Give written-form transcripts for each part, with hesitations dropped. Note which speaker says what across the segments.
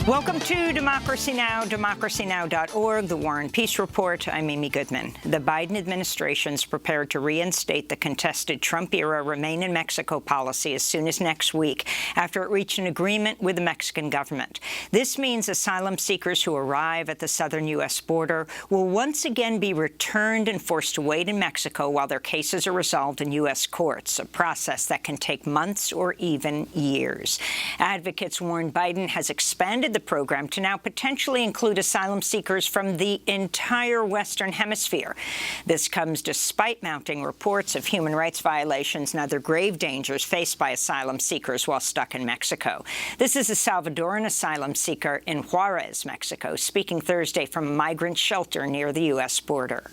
Speaker 1: Welcome to Democracy Now!, democracynow.org, The War and Peace Report. I'm Amy Goodman. The Biden administration is prepared to reinstate the contested Trump-era Remain in Mexico policy as soon as next week after it reached an agreement with the Mexican government. This means asylum seekers who arrive at the southern U.S. border will once again be returned and forced to wait in Mexico while their cases are resolved in U.S. courts, a process that can take months or even years. Advocates warn Biden has expanded the program to now potentially include asylum seekers from the entire Western Hemisphere. This comes despite mounting reports of human rights violations and other grave dangers faced by asylum seekers while stuck in Mexico. This is a Salvadoran asylum seeker in Juarez, Mexico, speaking Thursday from a migrant shelter near the U.S. border.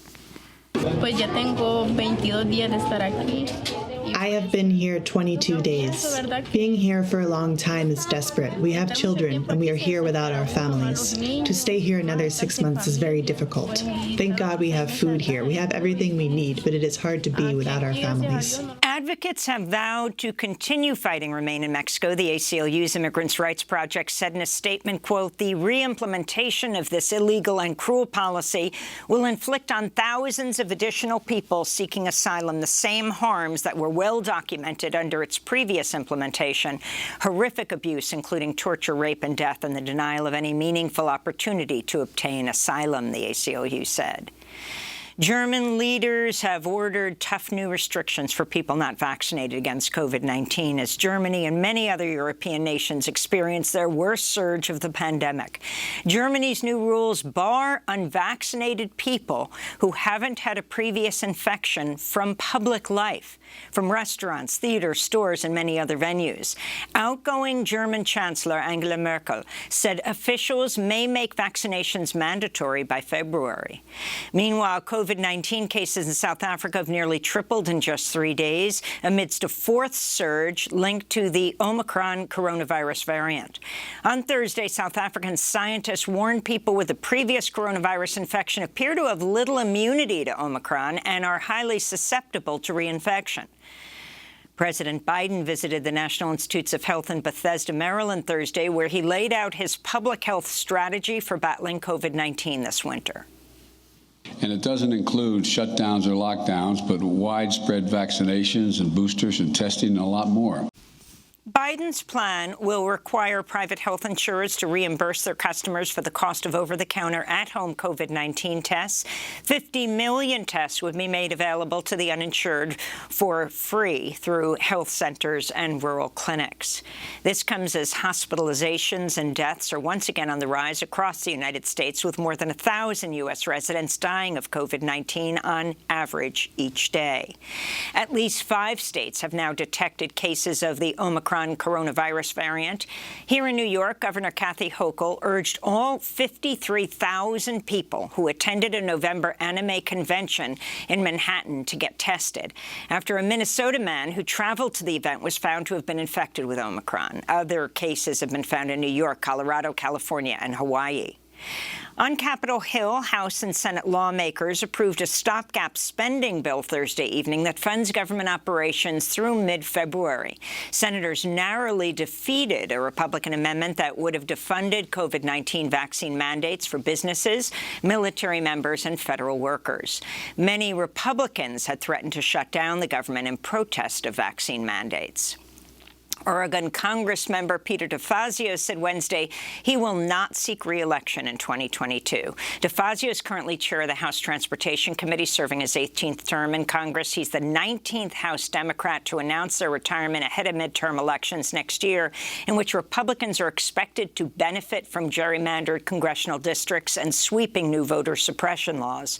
Speaker 2: Pues ya tengo 22 días de estar aquí.
Speaker 3: I have been here 22 days. Being here for a long time is desperate. We have children, and we are here without our families. To stay here another 6 months is very difficult. Thank God we have food here. We have everything we need, but it is hard to be without our families.
Speaker 1: Advocates have vowed to continue fighting Remain in Mexico. The ACLU's Immigrants' Rights Project said in a statement, quote, "The re-implementation of this illegal and cruel policy will inflict on thousands of additional people seeking asylum the same harms that were well documented under its previous implementation: horrific abuse, including torture, rape, and death, and the denial of any meaningful opportunity to obtain asylum," the ACLU said. German leaders have ordered tough new restrictions for people not vaccinated against COVID-19 as Germany and many other European nations experience their worst surge of the pandemic. Germany's new rules bar unvaccinated people who haven't had a previous infection from public life, from restaurants, theaters, stores, and many other venues. Outgoing German Chancellor Angela Merkel said officials may make vaccinations mandatory by February. Meanwhile, COVID-19 cases in South Africa have nearly tripled in just 3 days amidst a fourth surge linked to the Omicron coronavirus variant. On Thursday, South African scientists warned people with a previous coronavirus infection appear to have little immunity to Omicron and are highly susceptible to reinfection. President Biden visited the National Institutes of Health in Bethesda, Maryland, Thursday, where he laid out his public health strategy for battling COVID-19 this winter.
Speaker 4: And it doesn't include shutdowns or lockdowns, but widespread vaccinations and boosters and testing and a lot more.
Speaker 1: Biden's plan will require private health insurers to reimburse their customers for the cost of over-the-counter at-home COVID-19 tests. 50 million tests would be made available to the uninsured for free through health centers and rural clinics. This comes as hospitalizations and deaths are once again on the rise across the United States, with more than 1,000 U.S. residents dying of COVID-19 on average each day. At least 5 states have now detected cases of the Omicron coronavirus variant. Here in New York, Governor Kathy Hochul urged all 53,000 people who attended a November anime convention in Manhattan to get tested after a Minnesota man who traveled to the event was found to have been infected with Omicron. Other cases have been found in New York, Colorado, California, and Hawaii. On Capitol Hill, House and Senate lawmakers approved a stopgap spending bill Thursday evening that funds government operations through mid-February. Senators narrowly defeated a Republican amendment that would have defunded COVID-19 vaccine mandates for businesses, military members, and federal workers. Many Republicans had threatened to shut down the government in protest of vaccine mandates. Oregon Congressmember Peter DeFazio said Wednesday he will not seek re-election in 2022. DeFazio is currently chair of the House Transportation Committee, serving his 18th term in Congress. He's the 19th House Democrat to announce their retirement ahead of midterm elections next year, in which Republicans are expected to benefit from gerrymandered congressional districts and sweeping new voter suppression laws.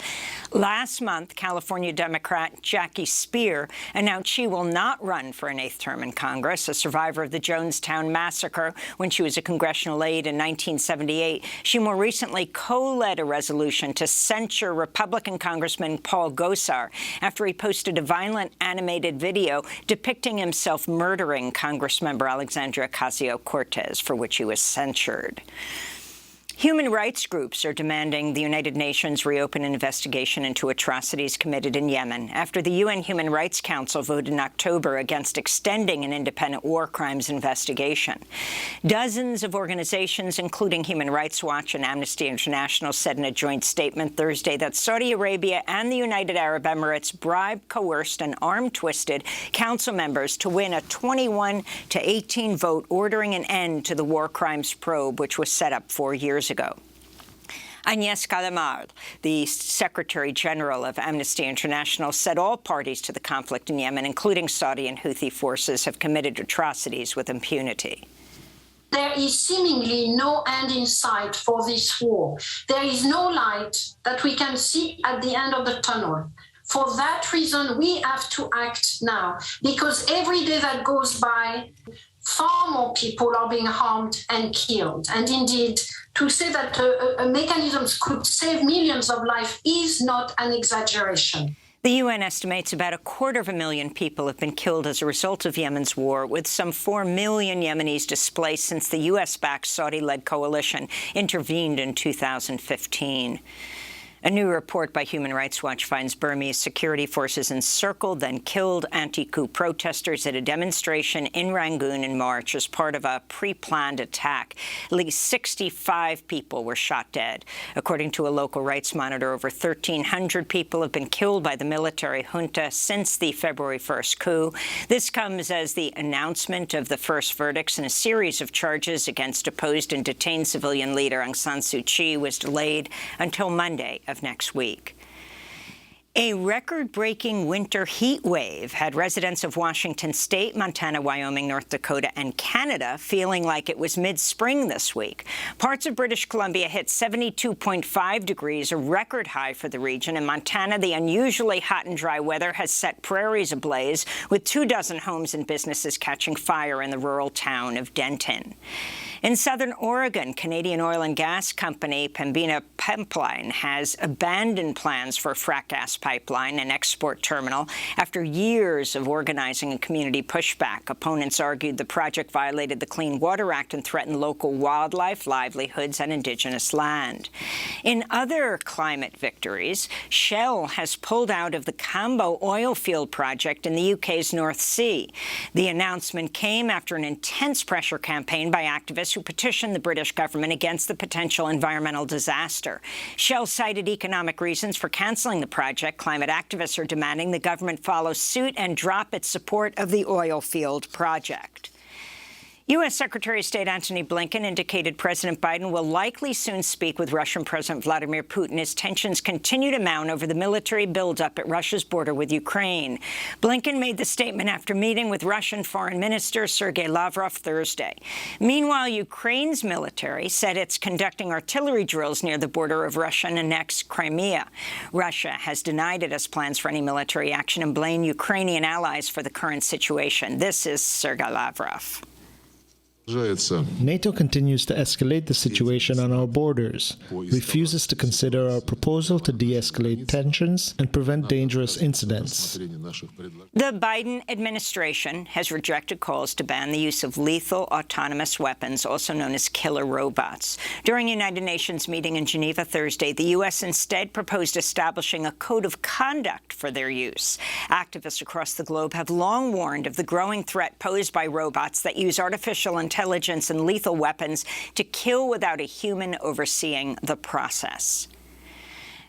Speaker 1: Last month, California Democrat Jackie Speier announced she will not run for an 8th term in Congress. A survivor of the Jonestown Massacre when she was a congressional aide in 1978. She more recently co-led a resolution to censure Republican Congressman Paul Gosar after he posted a violent animated video depicting himself murdering Congressmember Alexandria Ocasio-Cortez, for which he was censured. Human rights groups are demanding the United Nations reopen an investigation into atrocities committed in Yemen after the UN Human Rights Council voted in October against extending an independent war crimes investigation. Dozens of organizations, including Human Rights Watch and Amnesty International, said in a joint statement Thursday that Saudi Arabia and the United Arab Emirates bribed, coerced, and arm-twisted council members to win a 21-18 vote ordering an end to the war crimes probe, which was set up 4 years ago. Agnès Callamard, the Secretary General of Amnesty International, said all parties to the conflict in Yemen, including Saudi and Houthi forces, have committed atrocities with impunity.
Speaker 5: There is seemingly no end in sight for this war. There is no light that we can see at the end of the tunnel. For that reason, we have to act now, because every day that goes by, far more people are being harmed and killed. And indeed, to say that a mechanism could save millions of lives is not an exaggeration.
Speaker 1: The UN estimates about 250,000 people have been killed as a result of Yemen's war, with some 4 million Yemenis displaced since the U.S.-backed Saudi-led coalition intervened in 2015. A new report by Human Rights Watch finds Burmese security forces encircled, then killed anti-coup protesters at a demonstration in Rangoon in March as part of a pre-planned attack. At least 65 people were shot dead. According to a local rights monitor, over 1,300 people have been killed by the military junta since the February 1st coup. This comes as the announcement of the first verdicts in a series of charges against deposed and detained civilian leader Aung San Suu Kyi was delayed until Monday of next week. A record-breaking winter heat wave had residents of Washington State, Montana, Wyoming, North Dakota, and Canada feeling like it was mid-spring this week. Parts of British Columbia hit 72.5 degrees, a record high for the region. In Montana, the unusually hot and dry weather has set prairies ablaze, with 24 homes and businesses catching fire in the rural town of Denton. In southern Oregon, Canadian oil and gas company Pembina Pipeline has abandoned plans for a frack gas pipeline and export terminal after years of organizing and community pushback. Opponents argued the project violated the Clean Water Act and threatened local wildlife, livelihoods, and Indigenous land. In other climate victories, Shell has pulled out of the Cambo oil field project in the UK's North Sea. The announcement came after an intense pressure campaign by activists who petitioned the British government against the potential environmental disaster. Shell cited economic reasons for cancelling the project. Climate activists are demanding the government follow suit and drop its support of the oil field project. U.S. Secretary of State Antony Blinken indicated President Biden will likely soon speak with Russian President Vladimir Putin as tensions continue to mount over the military buildup at Russia's border with Ukraine. Blinken made the statement after meeting with Russian Foreign Minister Sergei Lavrov Thursday. Meanwhile, Ukraine's military said it's conducting artillery drills near the border of Russian-annexed Crimea. Russia has denied it has plans for any military action and blamed Ukrainian allies for the current situation. This is Sergei Lavrov.
Speaker 6: NATO continues to escalate the situation on our borders, refuses to consider our proposal to de-escalate tensions and prevent dangerous incidents.
Speaker 1: The Biden administration has rejected calls to ban the use of lethal autonomous weapons, also known as killer robots. During a United Nations meeting in Geneva Thursday, the U.S. instead proposed establishing a code of conduct for their use. Activists across the globe have long warned of the growing threat posed by robots that use artificial intelligence and lethal weapons to kill without a human overseeing the process.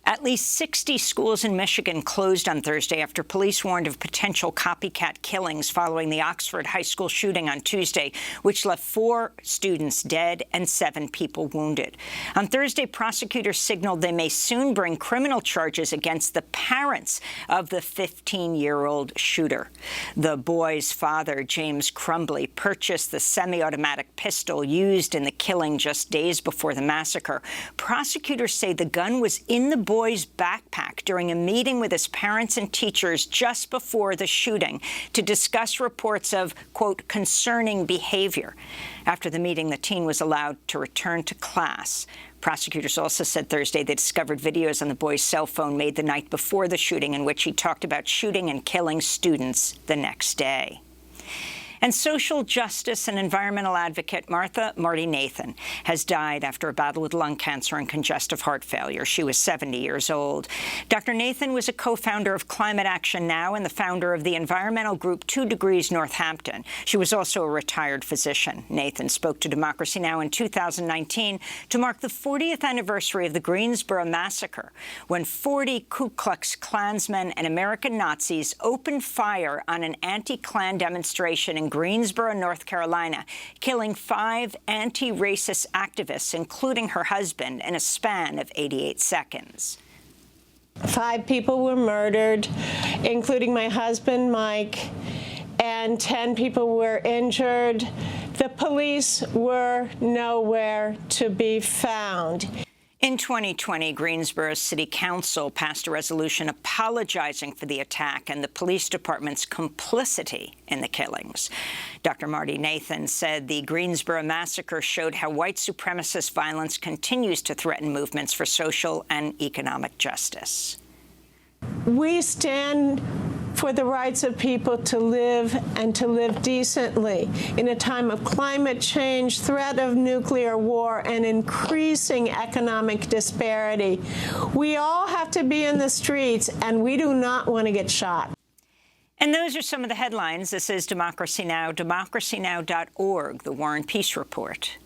Speaker 1: At least 60 schools in Michigan closed on Thursday after police warned of potential copycat killings following the Oxford High School shooting on Tuesday, which left 4 students dead and 7 people wounded. On Thursday, prosecutors signaled they may soon bring criminal charges against the parents of the 15-year-old shooter. The boy's father, James Crumbly, purchased the semi-automatic pistol used in the killing just days before the massacre. Prosecutors say the gun was in the boy's backpack during a meeting with his parents and teachers just before the shooting to discuss reports of, quote, concerning behavior. After the meeting, the teen was allowed to return to class. Prosecutors also said Thursday they discovered videos on the boy's cell phone made the night before the shooting in which he talked about shooting and killing students the next day. And social justice and environmental advocate Marty Nathan has died after a battle with lung cancer and congestive heart failure. She was 70 years old. Dr. Nathan was a co-founder of Climate Action Now and the founder of the environmental group 2 Degrees Northampton. She was also a retired physician. Nathan spoke to Democracy Now! In 2019 to mark the 40th anniversary of the Greensboro Massacre, when 40 Ku Klux Klansmen and American Nazis opened fire on an anti-Klan demonstration in Greensboro, North Carolina, killing 5 anti-racist activists, including her husband, in a span of 88 seconds.
Speaker 7: 5 people were murdered, including my husband, Mike, and 10 people were injured. The police were nowhere to be found.
Speaker 1: In 2020, Greensboro City Council passed a resolution apologizing for the attack and the police department's complicity in the killings. Dr. Marty Nathan said the Greensboro Massacre showed how white supremacist violence continues to threaten movements for social and economic justice.
Speaker 7: We stand for the rights of people to live and to live decently in a time of climate change, threat of nuclear war, and increasing economic disparity. We all have to be in the streets, and we do not want to get shot.
Speaker 1: And those are some of the headlines. This is Democracy Now!, democracynow.org, the War and Peace Report.